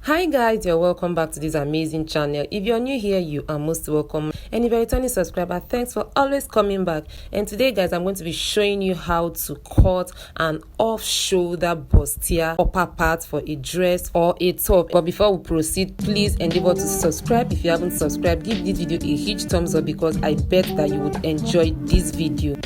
Hi guys, you're welcome back to this amazing channel. If you're new here, you are most welcome, and if you're a returning subscriber, thanks for always coming back. And today guys, I'm going to be showing you how to cut an off-shoulder bustier upper part for a dress or a top. But before we proceed, please endeavor to subscribe. If you haven't subscribed, give this video a huge thumbs up because I bet that you would enjoy this video.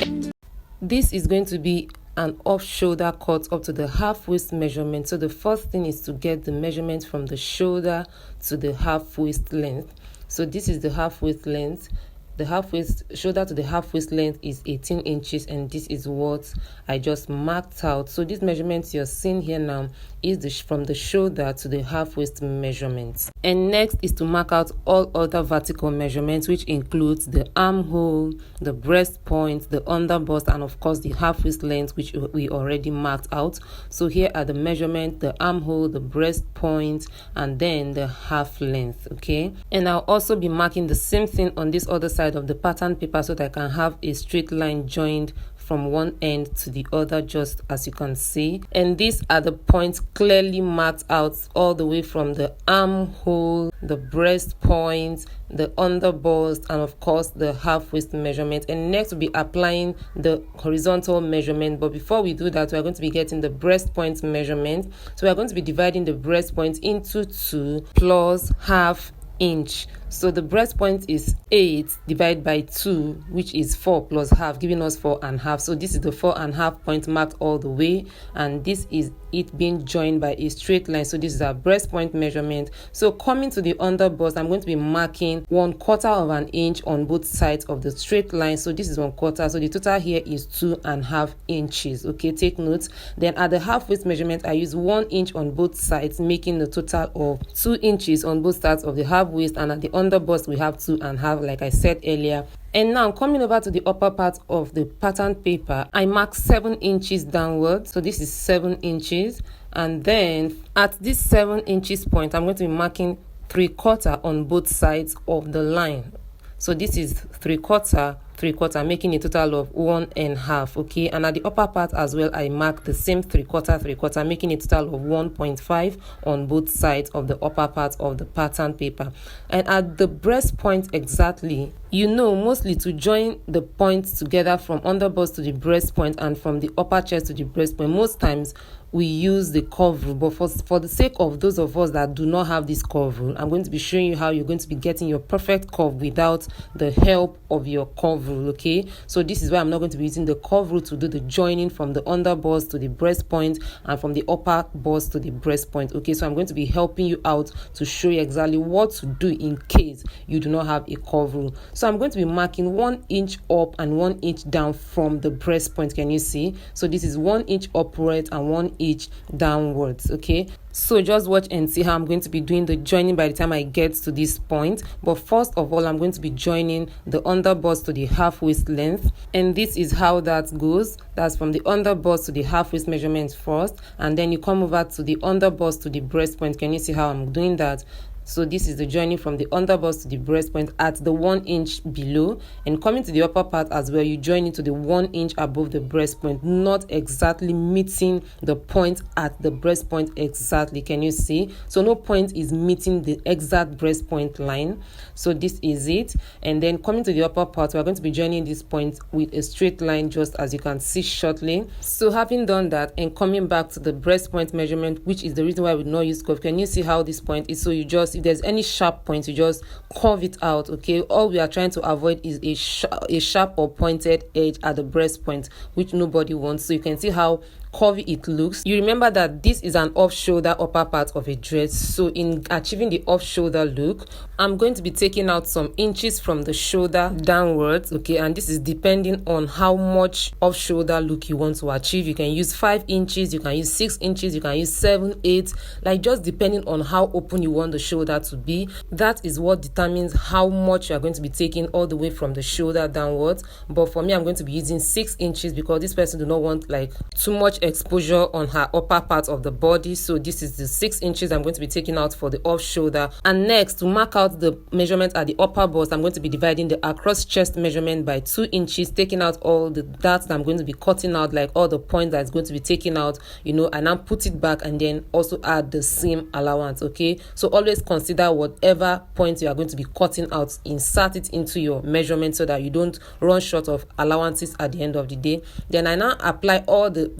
This is going to be an off-shoulder cut up to the half waist measurement. So the first thing is to get the measurement from the shoulder to the half waist length. So this is the half waist length. The half waist shoulder to the half waist length is 18 inches, and this is what I just marked out. So this measurement you're seeing here now is from the shoulder to the half waist measurement. And next is to mark out all other vertical measurements, which includes the armhole, the breast point, the underbust, and of course the half waist length, which we already marked out. So here are the measurements: the armhole, the breast point, and then the half length. Okay, and I'll also be marking the same thing on this other side of the pattern paper so that I can have a straight line joined from one end to the other, just as you can see. And these are the points clearly marked out all the way from the armhole, the breast point, the underbust, and of course the half waist measurement. And next we'll be applying the horizontal measurement. But before we do that, we're going to be getting the breast point measurement. So we're going to be dividing the breast point into 2 plus half inch. So the breast point is 8 divided by 2, which is 4 plus half, giving us 4.5. So this is the 4.5 point marked all the way, and this is it being joined by a straight line. So this is our breast point measurement. So coming to the underbust, I'm going to be marking 1/4 of an inch on both sides of the straight line. So this is 1/4. So the total here is 2.5 inches. Okay, take note. Then at the half waist measurement, I use 1 inch on both sides, making the total of 2 inches on both sides of the half waist, and at the underbust we have 2.5, like I said earlier. And now coming over to the upper part of the pattern paper, I mark 7 inches downwards. So this is 7 inches, and then at this 7 inches point, I'm going to be marking 3/4 on both sides of the line. So this is 3/4, making a total of 1.5. Okay, and at the upper part as well, I mark the same 3/4, making a total of 1.5 on both sides of the upper part of the pattern paper. And at the breast point exactly, mostly to join the points together from underbust to the breast point and from the upper chest to the breast point, most times we use the curve rule. But for the sake of those of us that do not have this curve rule, I'm going to be showing you how you're going to be getting your perfect curve without the help of your curve rule. Okay, so this is why I'm not going to be using the curve rule to do the joining from the underbust to the breast point and from the upper bust to the breast point. Okay, so I'm going to be helping you out to show you exactly what to do in case you do not have a curve rule. So I'm going to be marking 1 inch up and 1 inch down from the breast point. Can you see? So this is 1 inch upward and 1 inch downwards. Okay, so just watch and see how I'm going to be doing the joining by the time I get to this point. But first of all, I'm going to be joining the underbust to the half waist length, and this is how that goes. That's from the underbust to the half waist measurement first, and then you come over to the underbust to the breast point. Can you see how I'm doing that? So this is the joining from the underbust to the breast point at the 1 inch below, and coming to the upper part as well, you join into the 1 inch above the breast point, not exactly meeting the point at the breast point exactly. Can you see? So no point is meeting the exact breast point line. So this is it. And then coming to the upper part, we're going to be joining this point with a straight line, just as you can see shortly. So having done that and coming back to the breast point measurement, which is the reason why we do not use curve, can you see how this point is? So you just, if there's any sharp point, you just curve it out. Okay, all we are trying to avoid is a sharp or pointed edge at the breast point, which nobody wants. So you can see how curvy it looks. You remember that this is an off-shoulder upper part of a dress, so in achieving the off-shoulder look, I'm going to be taking out some inches from the shoulder downwards. Okay, and this is depending on how much off-shoulder look you want to achieve. You can use 5 inches, you can use 6 inches, you can use 7, 8, like just depending on how open you want the shoulder to be. That is what determines how much you are going to be taking all the way from the shoulder downwards. But for me, I'm going to be using 6 inches because this person do not want like too much exposure on her upper part of the body. So this is the 6 inches I'm going to be taking out for the off shoulder. And next, to mark out the measurement at the upper bust, I'm going to be dividing the across chest measurement by 2 inches, taking out all the darts that I'm going to be cutting out, like all the points that's going to be taken out, and now put it back, and then also add the seam allowance. Okay, so always consider whatever point you are going to be cutting out, insert it into your measurement so that you don't run short of allowances at the end of the day. Then I now apply all the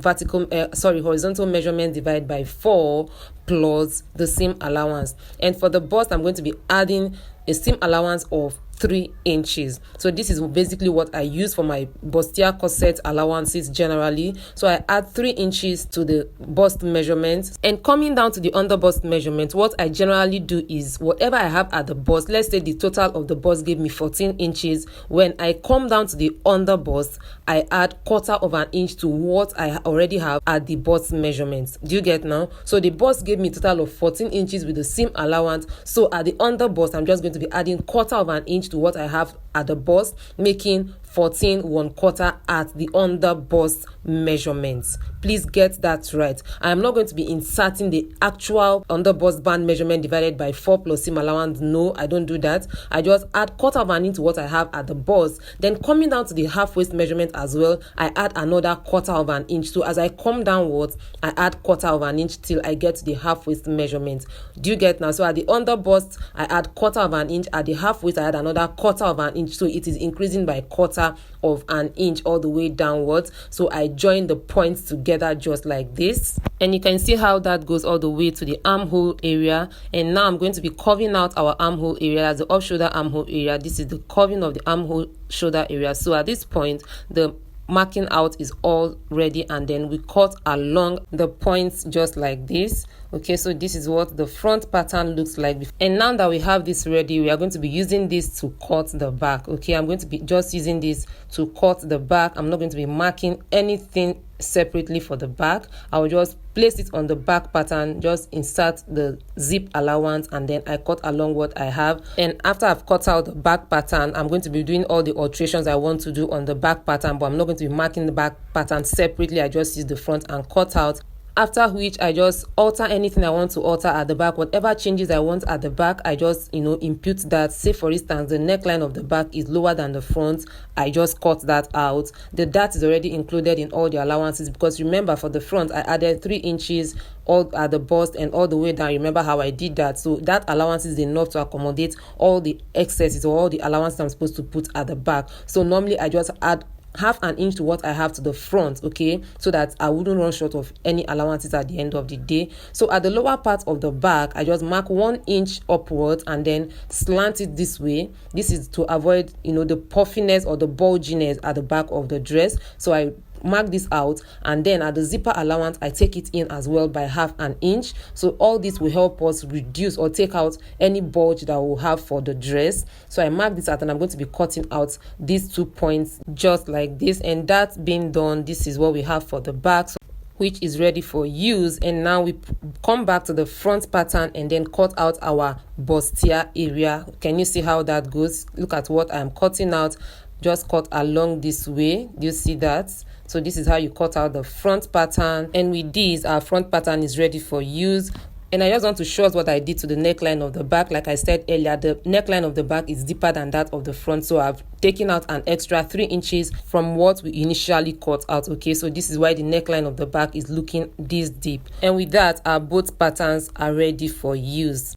horizontal measurement divided by 4 plus the seam allowance. And for the bust, I'm going to be adding a seam allowance of 3 inches. So this is basically what I use for my bustier corset allowances generally. So I add 3 inches to the bust measurement. And coming down to the under bust measurement, what I generally do is whatever I have at the bust, let's say the total of the bust gave me 14 inches. When I come down to the under bust, I add 1/4 inch to what I already have at the bust measurement. Do you get now? So the bust gave me a total of 14 inches with the seam allowance. So at the under bust, I'm just going to be adding 1/4 inch to what I have at the bust, making 14 1/4 at the under bust measurements. Please get that right. I am not going to be inserting the actual under bust band measurement divided by 4 plus seam allowance. No, I don't do that. I just add 1/4 inch to what I have at the bust. Then coming down to the half waist measurement as well, I add another 1/4 inch. So as I come downwards, I add 1/4 inch till I get to the half waist measurement. Do you get now? So at the under bust, I add 1/4 inch. At the half waist, I add another 1/4 inch. So it is increasing by 1/4 inch all the way downwards. So I join the points together just like this, and you can see how that goes all the way to the armhole area. And now I'm going to be curving out our armhole area as the off shoulder armhole area. This is the curving of the armhole shoulder area. So at this point, the marking out is all ready, and then we cut along the points just like this. Okay, so this is what the front pattern looks like. And now that we have this ready, we are going to be using this to cut the back. Okay, I'm going to be just using this to cut the back. I'm not going to be marking anything separately for the back. I will just place it on the back pattern, just insert the zip allowance, and then I cut along what I have. And after I've cut out the back pattern, I'm going to be doing all the alterations I want to do on the back pattern, but I'm not going to be marking the back pattern separately. I just use the front and cut out. After which, I just alter anything I want to alter at the back. Whatever changes I want at the back, I just, impute that. Say, for instance, the neckline of the back is lower than the front. I just cut that out. The dart is already included in all the allowances, because remember, for the front, I added 3 inches all at the bust and all the way down. Remember how I did that? So that allowance is enough to accommodate all the excesses or all the allowances I'm supposed to put at the back. So normally, I just add 1/2 inch to what I have to the front, okay, so that I wouldn't run short of any allowances at the end of the day. So at the lower part of the back, I just mark 1 inch upwards and then slant it this way. This is to avoid the puffiness or the bulginess at the back of the dress. So I mark this out, and then at the zipper allowance, I take it in as well by 1/2 inch. So all this will help us reduce or take out any bulge that we'll have for the dress. So I mark this out, and I'm going to be cutting out these 2 points just like this. And that being done, this is what we have for the back, which is ready for use. And now we come back to the front pattern and then cut out our bustier area. Can you see how that goes? Look at what I'm cutting out. Just cut along this way. Do you see that? So this is how you cut out the front pattern. And with this, our front pattern is ready for use. And I just want to show us what I did to the neckline of the back. Like I said earlier, the neckline of the back is deeper than that of the front. So I've taken out an extra 3 inches from what we initially cut out. Okay, so this is why the neckline of the back is looking this deep. And with that, our both patterns are ready for use.